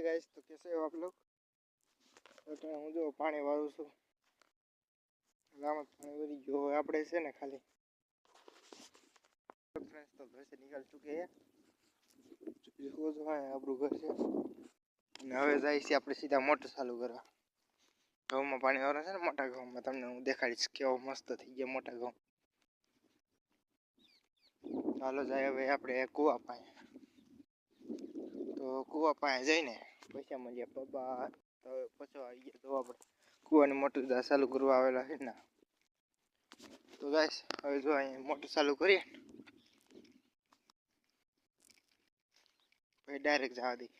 Guys तो कैसे हो आप लोग। तो હું જો પાણી વાળું છું લામત પાણી વળી ગયો હવે આપણે છે ને ખાલી फ्रेंड्स तो घर से निकल चुके हैं जो जो है આપણું ઘર છે અને હવે જાય છે આપણે સીધા મોટર ચાલુ કરવા ઘઉંમાં પાણી વાળો છે ને મોટા ઘઉંમાં તમને હું દેખાડીશ કેવો મસ્ત થઈ ગયા મોટા ઘઉં ચાલો જાય હવે આપણે કૂવા પાસે તો કૂવા પાસે જઈને પછી મળીએ પપ્પા તો પછી આવી ગયા તો આપણે કૂવાની મોટર ચાલુ કરવા આવેલા છે ને તો ગાઈસ હવે જો અહીંયા મોટર ચાલુ કરીએ પછી ડાયરેક્ટ જવા દઈએ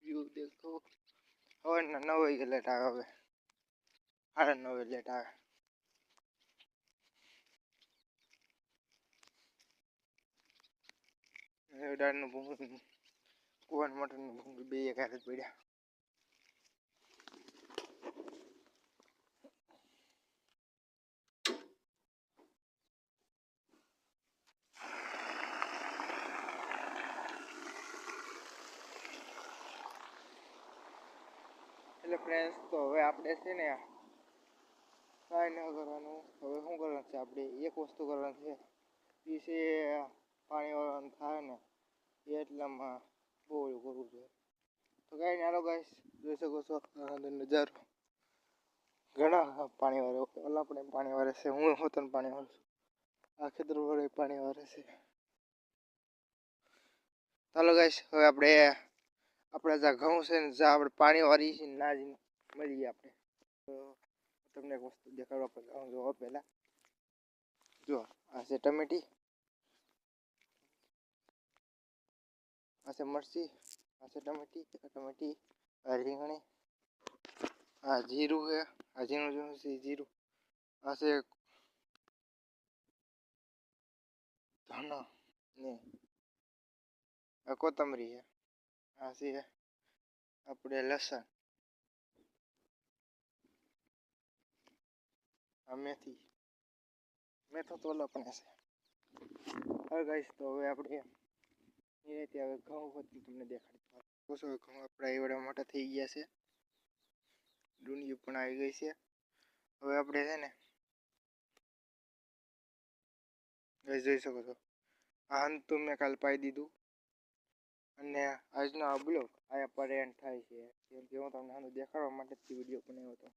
વ્યૂ દેખો હવે 9 વાગે લેટ આવે હવે 9:30 વાગે લેટ આવે ડાળનું ભૂંગળું કૂવાની મોટરનું ભૂંગળું બે એક હારે પડ્યા એટલે ફ્રેન્ડ્સ તો હવે આપણે છે ને કાંઈ ન કરવાનું હવે શું કરવાનું છે આપણે એક વસ્તુ કરવાની છે એ છે પાણી વાળવાનું થાય ને એટલામાં બહુ એવું કરવું જોઈએ તો કાંઈ નહીં હાલો ગાઈસ જોઈ શકો છો નજારો ઘણા પાણી વાળે ઓલા પણ પાણી વાળે છે હું હોતન પાણી વાળું છું આ ખેતર વાળે પાણી વાળે છે ચાલો ગાઈસ હવે આપણે આપણા જ્યાં ઘઉં છે ને જ્યાં આપણે પાણી વાળી છે ના જ મળીએ આપણે તો તમને એક વસ્તુ દેખાડવા પર ઘઉં જોવો પહેલાં જો આ છે ટમેટી આ છે મરચી આ છે ટમેટી આ રીંગણી આ જીરું છે આ ઝીણું ઝીણું છે જીરું આ છે ધાણા ને આ કોથમરી છે આ છે આપણે લસણ આ મેથો તો ઓલા પણ હશે હવે ગાઈસ તો હવે આપણે એ રીતે હવે ઘઉં હોતી તમને દેખાડી ઓછો ઘઉં આપણા એવડા મોટા થઈ ગયા છે ડુંડીઓ પણ આવી ગઈ છે હવે આપણે છે ને જોઈ શકો છો આ હંતું મેં કાલ પાઈ દીધું અને આજનો આ બ્લોગ આયા પર એન્ડ થાય છે કેમ કે હું તમને દેખાડવા માટે જ વિડીયો બનાવ્યો હતો